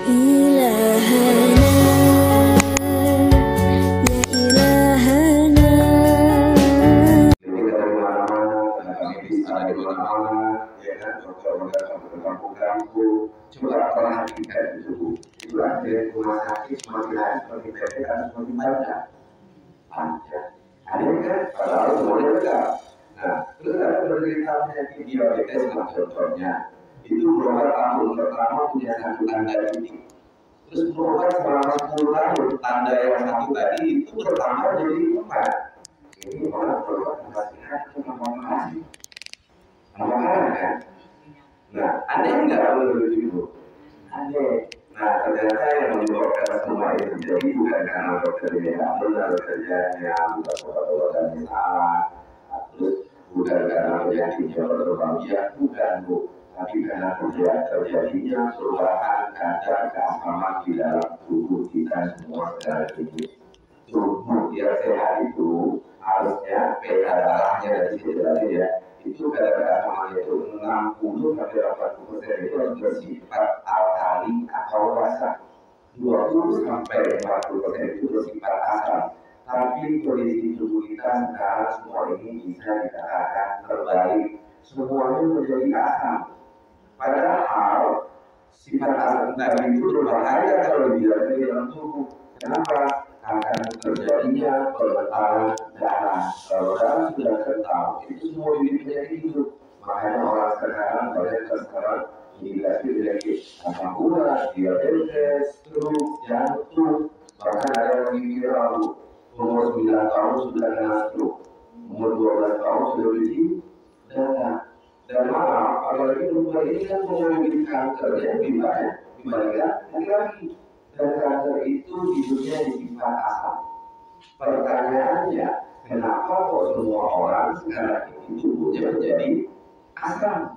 ilahana ya ilahana. Jadi kita di mana-mana, dan kami bisa di mana-mana, ya kan, dokter-dokter sampai kampung-kampung. Coba perhatikan itu ada rumah sakit semakin hari semakin pendek atau semakin panjang. Ada kan, padahal semuanya enggak. Nah, terus ada penderita penyakit diabetes lah contohnya. Itu berobat tahun pertama punya satu tanda titik. Terus berobat selama 10 tahun, tanda yang satu tadi itu bertambah jadi 4. Ini orang berobat sehat cuma makasih. Makanya kan. Nah, aneh nggak menurut itu? Aneh. Nah, ternyata yang menyebabkan semua itu terjadi bukan karena dokternya yang benar kerjanya, bukan obat-obatan yang salah, terus bukan karena penyakitnya berkembang, bukan bu, tapi karena terjadinya perubahan kadar keasaman di dalam tubuh kita semua secara klinis. Tubuh yang sehat itu harusnya pH darahnya dari sini ya, itu kadar keasaman itu 60 sampai 80% itu harus bersifat alkali atau basa, 20 sampai 40% itu bersifat asam. Tapi kondisi tubuh kita sekarang semua ini bisa dikatakan terbalik, semuanya menjadi asam. Padahal sifat asam tadi itu berbahaya kalau dibiarkan di dalam tubuh. Kenapa? Akan terjadinya pembentalan darah. Kalau darah sudah kental, itu semua unit penyakit hidup. Makanya orang sekarang banyak sekarang penyakit asam urat, diabetes, stroke, jantung. Bahkan ada yang lebih viral, umur 9 tahun sudah kena stroke, umur 12 tahun sudah berisi darah. Dan malah apalagi perempuan ini kan mengalami kankernya lebih banyak dibandingkan laki-laki. Dan kanker itu hidupnya di sifat asam. Pertanyaannya, kenapa kok semua orang sekarang ini tubuhnya menjadi asam?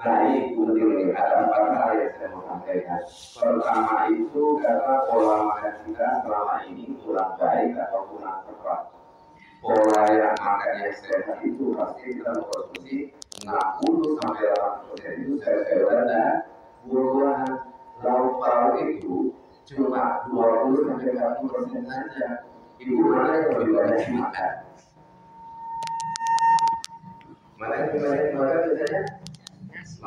Nah, ini penting, ada 4 hal yang saya mau sampaikan. Pertama itu karena pola makan kita selama ini kurang baik atau kurang tepat. Pola yang makan yang sehat itu pasti kita mengkonsumsi 60 sampai 80% itu sayur-sayuran dan buah-buahan. Lauk pauk itu cuma 20 sampai 40% saja. Ibu mana yang lebih banyak dimakan? Mana yang lebih banyak dimakan biasanya?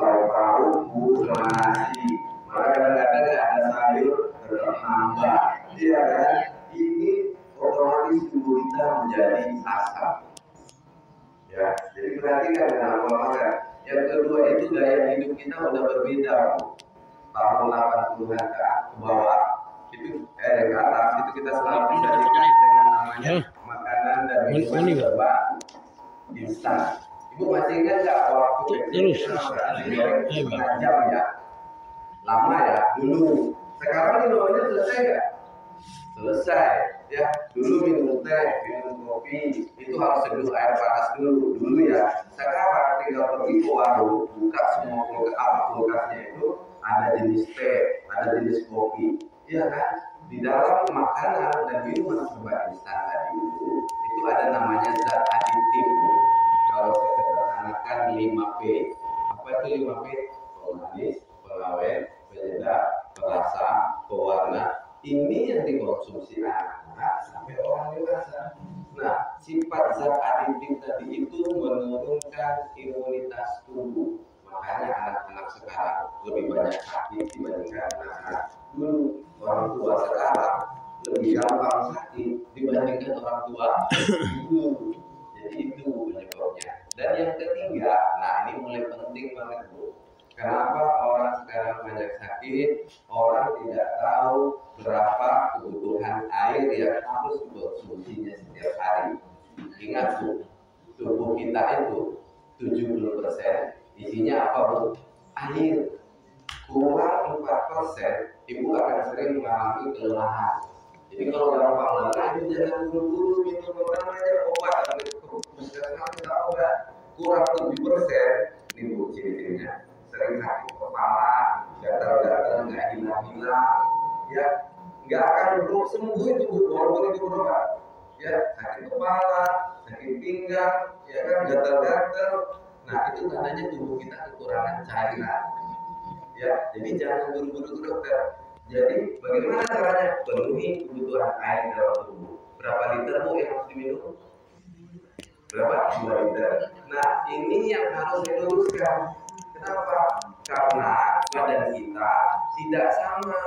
Lauk pauk, buah sama nasi. Maka kadang-kadang ada sayur tetap nambah. Iya kan? Ini otomatis tubuh kita menjadi asam. Ya, jadi perhatikan dalam pola makan. Yang kedua itu gaya hidup kita udah berbeda. Tahun 80-an ke bawah itu ke atas itu kita selalu disajikan dengan namanya makanan dan minuman serba instan. Ibu masih ingat nggak waktu kita goreng setengah jam ya? Lama ya dulu. Sekarang minumannya selesai nggak? Selesai ya. Dulu minum teh, minum kopi itu harus seduh air panas dulu ya. Sekarang tinggal pergi ke warung, buka semua kulkasnya itu ada jenis teh, ada jenis kopi, iya kan? Di dalam makanan dan minuman serba instan tadi itu ada namanya zat aditif. Kalau saya sederhanakan 5P. Apa itu 5P? Pemanis, pengawet, penyedap, perasa, pewarna. Ini yang dikonsumsi anak-anak sampai orang dewasa. Nah, sifat zat aditif tadi itu menurunkan imunitas tubuh. Makanya anak-anak sekarang lebih banyak sakit dibandingkan anak-anak dulu. Orang tua sekarang lebih gampang sakit dibandingkan orang tua dulu. Jadi itu penyebabnya. Dan yang ketiga, nah ini mulai penting banget Bu. Kenapa orang sekarang banyak sakit? Orang tidak tahu berapa kebutuhan air yang harus dikonsumsinya setiap hari. Ingat Bu, tubuh kita itu 70% isinya apa Bu? Air. Kurang 4%, ibu akan sering mengalami kelelahan. Jadi kalau gampang lelah, ibu jangan buru-buru minum namanya obat atau puskesmas obat. Kurang 7%, ini Bu ciri-cirinya. Sering sakit kepala, gatal-gatal, nggak hilang-hilang, ya nggak akan sembuh itu Bu, walaupun itu berobat. Ya sakit kepala, sakit pinggang, ya kan gatal-gatal. Nah itu tandanya tubuh kita kekurangan cairan. Ya, jadi jangan buru-buru ke dokter. Jadi bagaimana caranya? Penuhi kebutuhan air dalam tubuh. Berapa liter Bu yang harus diminum? Berapa? 2 liter. Nah, ini yang harus diluruskan. Kenapa? Karena badan kita tidak sama.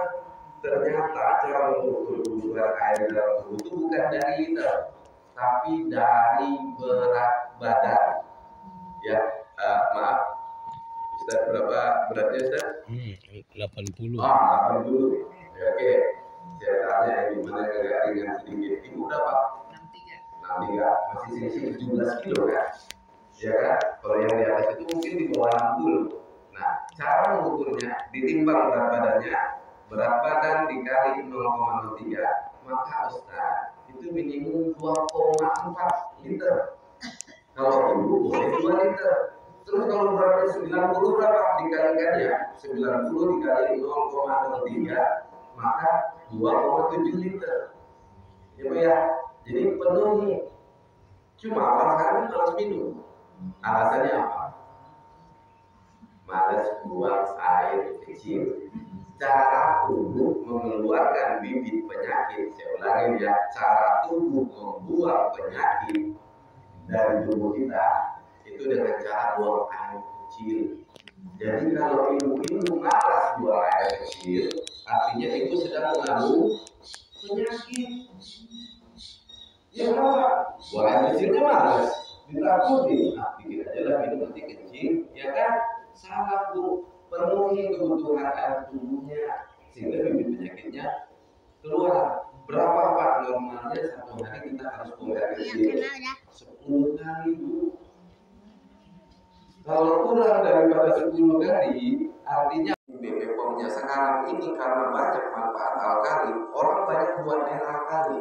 Ternyata cara mengukur kebutuhan air dalam tubuh itu bukan dari liter, tapi dari berat badan. Ya, maaf, Ustaz, berapa beratnya Ustaz? 80. 80. Ya, oke. Saya tanya gimana agak ringan sedikit. Ibu berapa? 63. Masih selisih 17 kilo kan? Ya kan? Kalau yang di atas itu mungkin di bawah 60. Nah, cara mengukurnya ditimbang berat badannya, berat badan dikali 0,03, maka Ustaz itu minimum 2,4 liter. Kalau ibu boleh 2 liter. Terus kalau beratnya 90 berapa? Dikalikan ya. 90 dikali 0,03, maka 2,7 liter. Ya Bu ya. Jadi penuhi. Cuma orang sekarang malas minum. Alasannya apa? Malas buang air kecil. Cara tubuh mengeluarkan bibit penyakit, saya ulangi ya, cara tubuh membuang penyakit dari tubuh kita itu dengan cara buang air kecil. Jadi kalau ibu malas buang air kecil, artinya ibu sedang mengandung penyakit. Ya kenapa? Buang air kecilnya malas, ditakuti. Nah, bikin aja lah minum nanti kecil, ya kan? Salah Bu, penuhi kebutuhan air tubuhnya sehingga bibit penyakitnya keluar. Berapa Pak normalnya satu hari kita harus buang air kecil? 10 kali Bu. Kalau kurang daripada 10 kali, artinya BP POM-nya sekarang ini karena banyak manfaat alkali, orang banyak buat air alkali,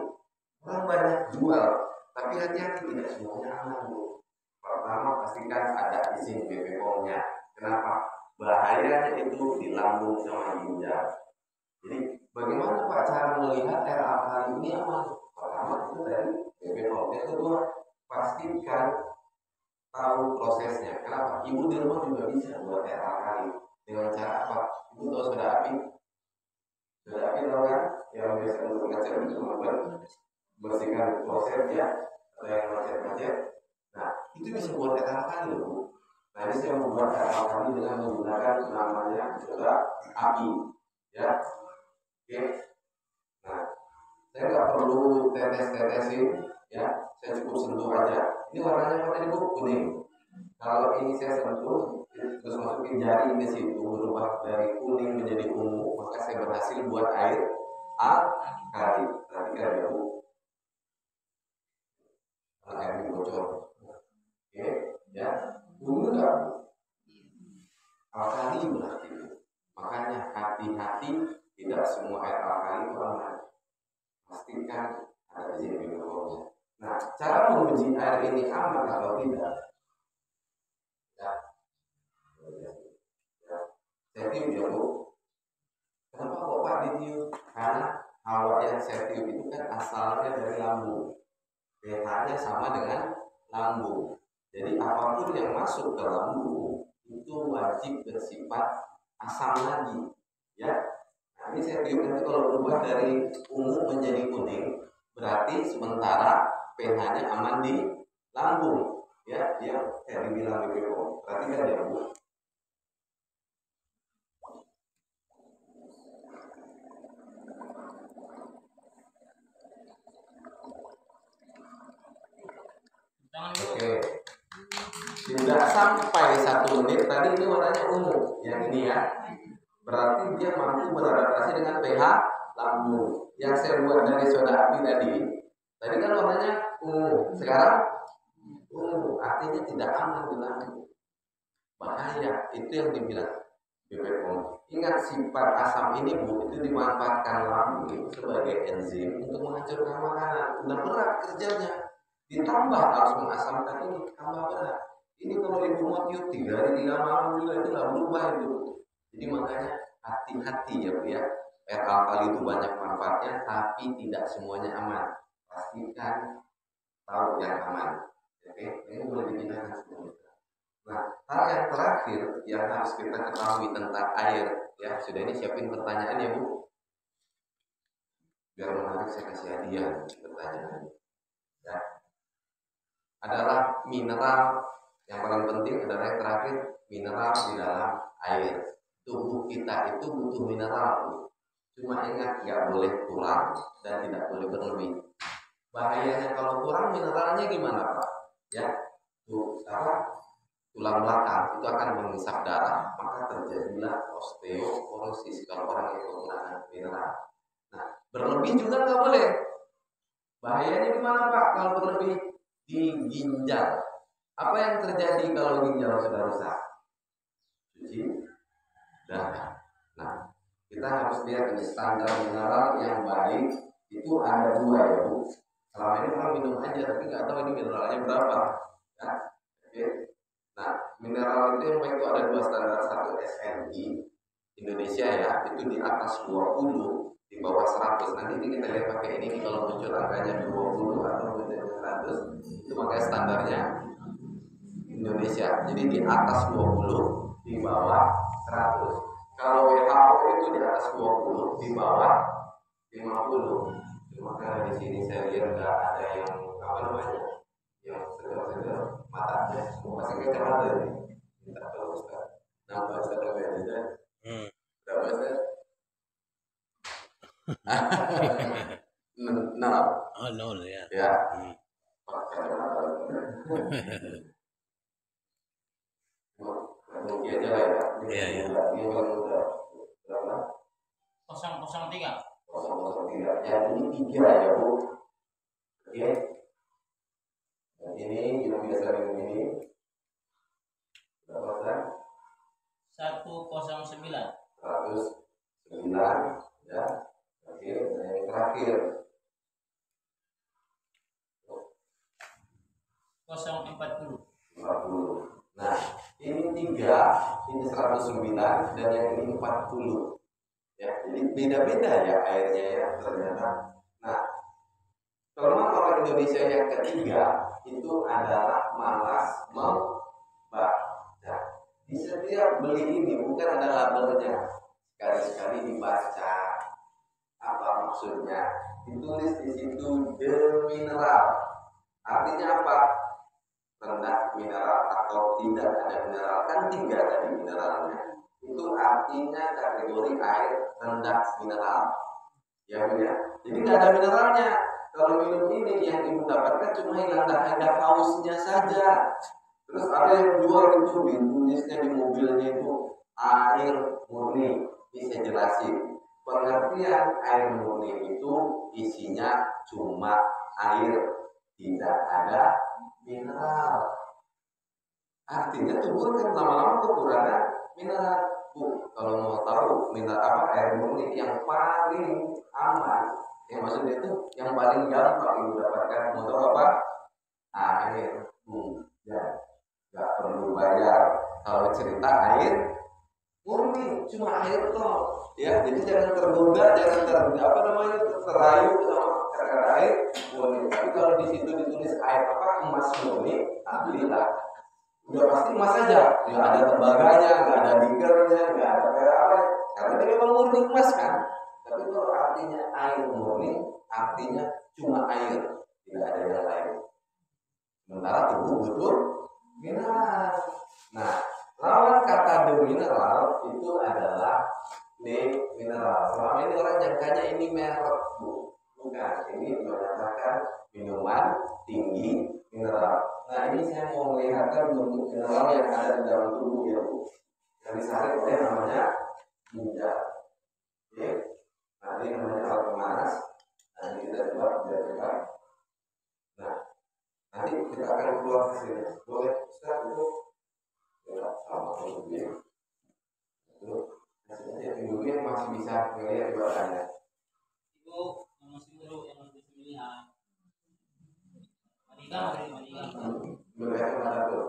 orang banyak jual. Tapi hati-hati, tidak semuanya aman Bu. Pertama pastikan ada izin BP POM-nya. Kenapa? Bahayanya itu di lambung sama ginjal. Jadi bagaimana Pak cara melihat air alkali ini aman? Pertama itu dari BP POM. Yang kedua, pastikan tahu prosesnya. Kenapa? Ibu di rumah juga bisa buat air alkali dengan cara apa? Ibu tahu soda api? Soda api tahu kan? Yang biasa untuk ngecat itu bersihkan prosesnya atau yang macet-macet. Nah, itu bisa buat air alkali loh. Nah, ini saya membuat air alkali dengan menggunakan namanya soda api. Ya, oke. Nah, saya nggak perlu tetes-tetesin, ya. Saya cukup sentuh aja. Ini warnanya apa tadi Bu? Kuning. Kalau ini saya sentuh, terus masukin jari ke situ berubah dari kuning menjadi ungu, maka saya berhasil buat air alkali. Perhatikan ya Bu. Air ini bocor. Oke, ya. Ungu enggak Bu? Alkali berarti. Makanya hati-hati, tidak semua air alkali itu aman. Pastikan ada izin minum. Nah, cara menguji air ini aman atau tidak? Saya tiup ya Bu. Kenapa kok Pak ditiup? Karena hawa yang saya tiup itu kan asalnya dari lambung. pH-nya sama dengan lambung. Jadi apapun yang masuk ke lambung itu wajib bersifat asam lagi. Ya. Nah, ini saya tiup nanti kalau berubah dari ungu menjadi kuning, berarti sementara pH-nya aman di lambung. Ya, yang kayak dibilang BPOM. Perhatikan ya Bu. Oke. Sudah sampai 1 menit tadi ini warnanya ungu. Yang ini ya. Berarti dia mampu beradaptasi dengan pH lambung. Yang saya buat dari soda api tadi kan warnanya ungu. Sekarang ungu, artinya tidak aman di lambung. Bahaya, itu yang dibilang BPOM. Ingat sifat asam ini Bu, itu dimanfaatkan lambung itu sebagai enzim untuk menghancurkan makanan. Udah berat kerjanya. Ditambah harus mengasamkan ini, tambah berat. Ini kalau ibu mau tiup 3 hari 3 malam juga itu nggak berubah itu. Jadi makanya hati-hati ya Bu ya. Air alkali itu banyak manfaatnya, tapi tidak semuanya aman. Pastikan tahu yang aman. Oke, ini boleh digunakan semuanya. Nah, hal yang terakhir yang harus kita ketahui tentang air, ya sudah ini siapin pertanyaan ya Bu. biar menarik saya kasih hadiah pertanyaan. Ya. Adalah mineral yang paling penting adalah yang terakhir, mineral di dalam air. Tubuh kita itu butuh mineral. Cuma ingat nggak boleh kurang dan tidak boleh berlebih. Bahayanya kalau kurang mineralnya gimana Pak? Ya, tulang belakang itu akan mengisap darah, maka terjadilah osteoporosis kalau orang yang kekurangan mineral. Nah, berlebih juga nggak boleh. Bahayanya gimana Pak kalau berlebih? Di ginjal. Apa yang terjadi kalau ginjal sudah rusak? Cuci darah. Nah, kita harus lihat ini standar mineral yang baik itu ada 2 ya Bu. Selama ini orang minum aja tapi nggak tahu ini mineralnya berapa. Ya. Oke. Nah, mineral itu yang baik itu ada 2 standar, satu SNI Indonesia ya, itu di atas 20, di bawah 100. Nanti kita lihat pakai ini kalau muncul angkanya 20 atau muncul 100, itu makanya standarnya Indonesia. Jadi di atas 20, di bawah 100. Kalau WHO itu di atas 20, di bawah 50. Maka di sini saya lihat nggak ada yang apa namanya, yang segar-segar matanya, semua masih kacamata nih. Minta kalau Ustaz, nambah Ustaz aja. Berapa Ustaz? Nol. Oh, nol ya. Ya. Pakai kacamata. Mungkin aja lah ya. Iya, iya. Ini kalau udah berapa? 003. 003. Yang ini 3 ya Bu. Oke. Dan ini yang biasa minum ini berapa Ustaz? 109. 109 ya. Oke, dan yang terakhir 040. 40. Nah, ini 3, ini 109 dan yang ini 40. Ya, jadi beda-beda ya airnya ya ternyata. Nah, kelemahan orang Indonesia yang ketiga itu adalah malas membaca. Di setiap beli ini bukan ada labelnya, sekali-sekali dibaca apa maksudnya. Ditulis di situ the mineral. Artinya apa? Rendah mineral atau tidak ada mineral, kan 3 tadi mineralnya. Itu artinya kategori air rendah mineral. Ya Bu ya. Jadi nggak ada mineralnya. Kalau minum ini yang ibu dapatkan cuma hilang dahaga hausnya saja. Terus ada yang jual itu ditulisnya di mobilnya itu air murni. Ini saya jelasin. Pengertian air murni itu isinya cuma air, tidak ada mineral. Artinya tubuh kan lama-lama kekurangan mineral. Bu, kalau mau tahu mineral apa air murni yang paling aman, yang maksudnya itu yang paling gampang ibu dapatkan, mau tahu apa? Air. Ya, nggak perlu bayar. Kalau cerita air murni cuma air toh. Ya, jadi jangan tergoda, jangan apa namanya terayu sama kata air murni. Tapi kalau di situ ditulis air apa emas murni, belilah. Udah pasti emas aja, nggak ada tembaganya, nggak ada nikelnya, nggak ada apa, karena dia memang murni emas kan. Tapi kalau artinya air murni, artinya cuma air, tidak ada yang lain. Sementara tubuh butuh mineral. Nah, lawan kata the mineral itu adalah mineral. Selama ini orang nyangkanya ini merek, Bu. Bukan, ini menyatakan minuman tinggi mineral. Nah, ini saya mau melihatkan bentuk mineral yang ada di dalam tubuh ya Bu. Yang disaring oleh namanya ginjal. Oke. Nah, ini namanya alat pemanas. Nah, ini kita coba lihat. Nah, nanti kita akan keluar hasilnya. Boleh Ustaz itu? Ya, sama ini. Itu hasilnya ibunya masih bisa melihat bahannya. Ibu yang masih dulu yang masih pemilihan. Manikan. Melihat mana tuh?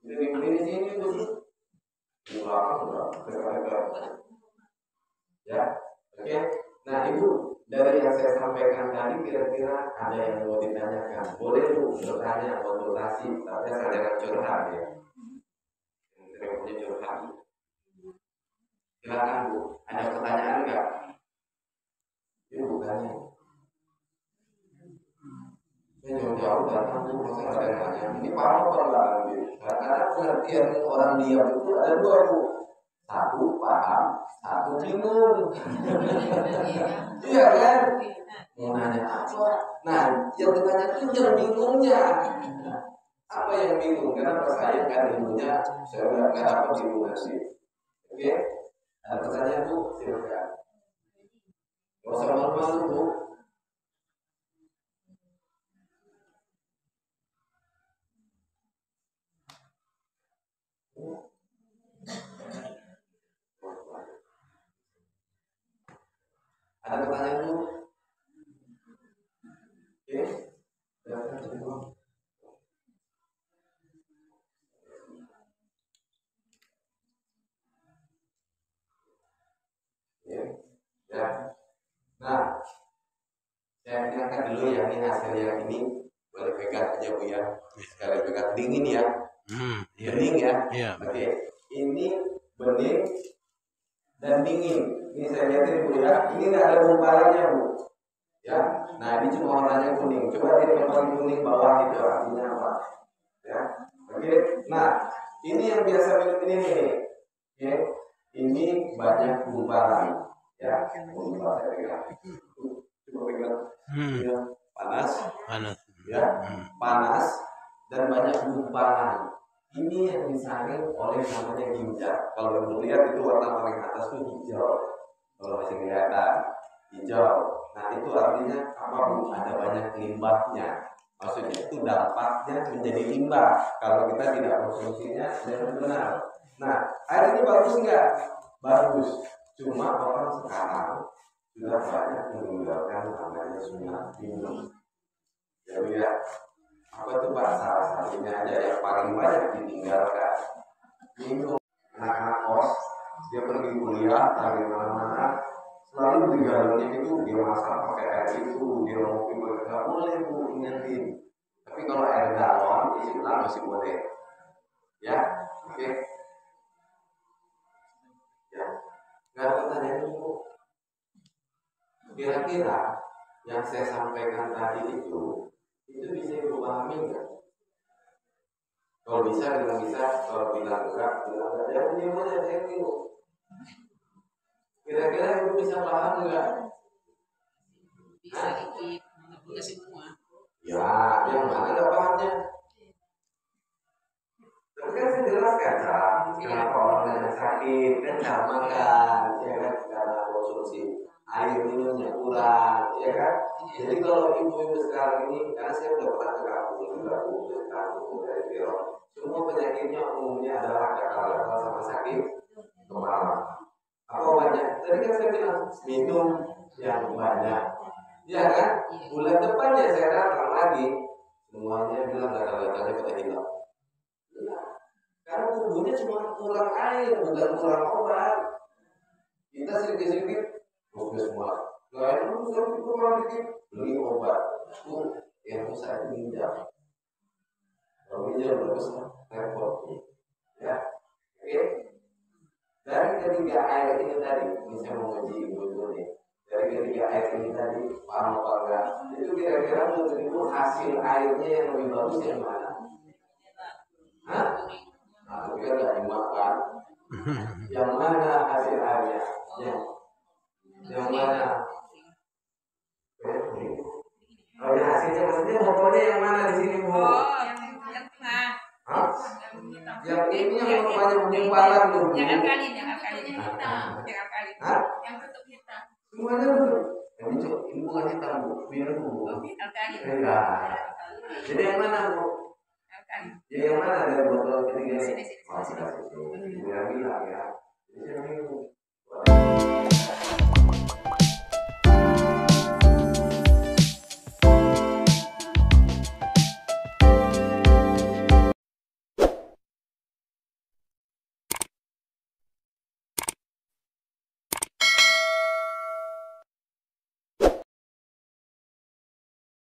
Jadi di sini tuh. Di belakang udah. Ya, oke. Nah Ibu, dari yang saya sampaikan tadi kira-kira ada yang mau ditanyakan? Boleh Bu bertanya, konsultasi, tapi saya jangan curhat ya. Yang punya curhat. Silakan Bu, ada pertanyaan nggak? Ini bukannya jauh datang tuh masa ada yang nanya ini paham apa enggak gitu. Karena pengertian orang diam itu ada dua bu, satu paham, satu bingung. Iya kan? Mau nanya apa? Nah, yang ditanya itu yang bingungnya. Apa yang bingung? Kenapa saya kan ilmunya saya nggak dapat bingung sih. Oke? Ada pertanyaan bu? Silakan. Gak usah malu-malu bu. Ada pertanyaan bu? Oke? Silakan. Ya. Nah, saya ingatkan dulu ya, ini hasil yang ini boleh pegang aja bu ya. Sekali pegang dingin ya. Iya. Bening ya. Iya. Oke. Ini bening dan dingin. Ini saya lihatin bu ya. Ini nggak ada gumpalannya bu. Ya. Nah ini cuma warnanya kuning. Coba lihat yang paling kuning bawah itu artinya apa? Ya. Oke. Nah ini yang biasa minum ini nih. Oke. Ini banyak gumpalan. Ya. Gumpalan saya pegang. Coba pegang. Ya. Panas. Panas. Ya. Panas dan banyak gumpalan. Ini yang disaring oleh namanya ginjal. Kalau ibu lihat itu warna paling atas itu hijau. Kalau masih kelihatan hijau. Nah itu artinya apa bu? Ada banyak limbahnya. Maksudnya itu dampaknya menjadi limbah. Kalau kita tidak konsumsinya dengan benar. Nah air ini bagus nggak? Bagus. Cuma orang sekarang sudah banyak meninggalkan namanya sunat minum. Jadi ya. Apa itu pak salah satunya aja yang paling banyak ditinggalkan minum. Anak-anak kos dia pergi kuliah dari mana-mana selalu di galonnya itu dia masak pakai air itu, dia ngopi nggak boleh bu, ingetin. Tapi kalau air galon isi ulang masih boleh ya. Oke ya. Nggak ada pertanyaan bu. Kira-kira yang saya sampaikan tadi itu bisa ibu pahami nggak? Kalau bisa bilang bisa, kalau bilang enggak jangan diam aja, saya bingung. Kira-kira ibu bisa paham nggak? Bisa dikit, nggak semua. Ya, yang mana nggak pahamnya? Tapi kan saya jelaskan kenapa orang yang sakit kan sama kan, ya kan karena konsumsi air minumnya kurang, ya kan? Jadi kalau ibu-ibu sekarang ini, karena saya udah pernah ke kampung juga, dari Biro, semua penyakitnya umumnya adalah gatal-gatal sama sakit kepala. Apa banyak? Tadi kan saya bilang minum yang banyak, ya kan? Bulan depan ya saya datang lagi, semuanya bilang gatal-gatalnya pada hilang. Ya, karena tubuhnya cuma kurang air, bukan kurang obat. Kita sedikit-sedikit semua. Lain lu sakit kurang dikit beli obat. Yang rusak itu ginjal. Kalau ginjal besar repot. Ya, oke. Dari ketiga air ini tadi, ini saya mau uji dulu nih. Dari ketiga air ini tadi, paham apa enggak? Itu kira-kira menurut ibu hasil airnya yang lebih bagus yang mana? Hah? Nah, tapi kan nggak dimakan. Yang mana hasil airnya? Yang mana? Oh ya hasilnya maksudnya motornya yang mana di sini bu? Oh, yang tengah. Hah? Yang ini yang banyak gumpalan tuh. Yang alkalin hitam. Yang alkalin. Hah? Yang tutup hitam. Semuanya tuh. Yang ini bukan hitam bu, biru bu. Alkalin. Enggak. Jadi yang mana bu? Alkalin. Jadi yang mana dari botol ketiga? Sini. Oh, sini. Bilang ya. Di sini.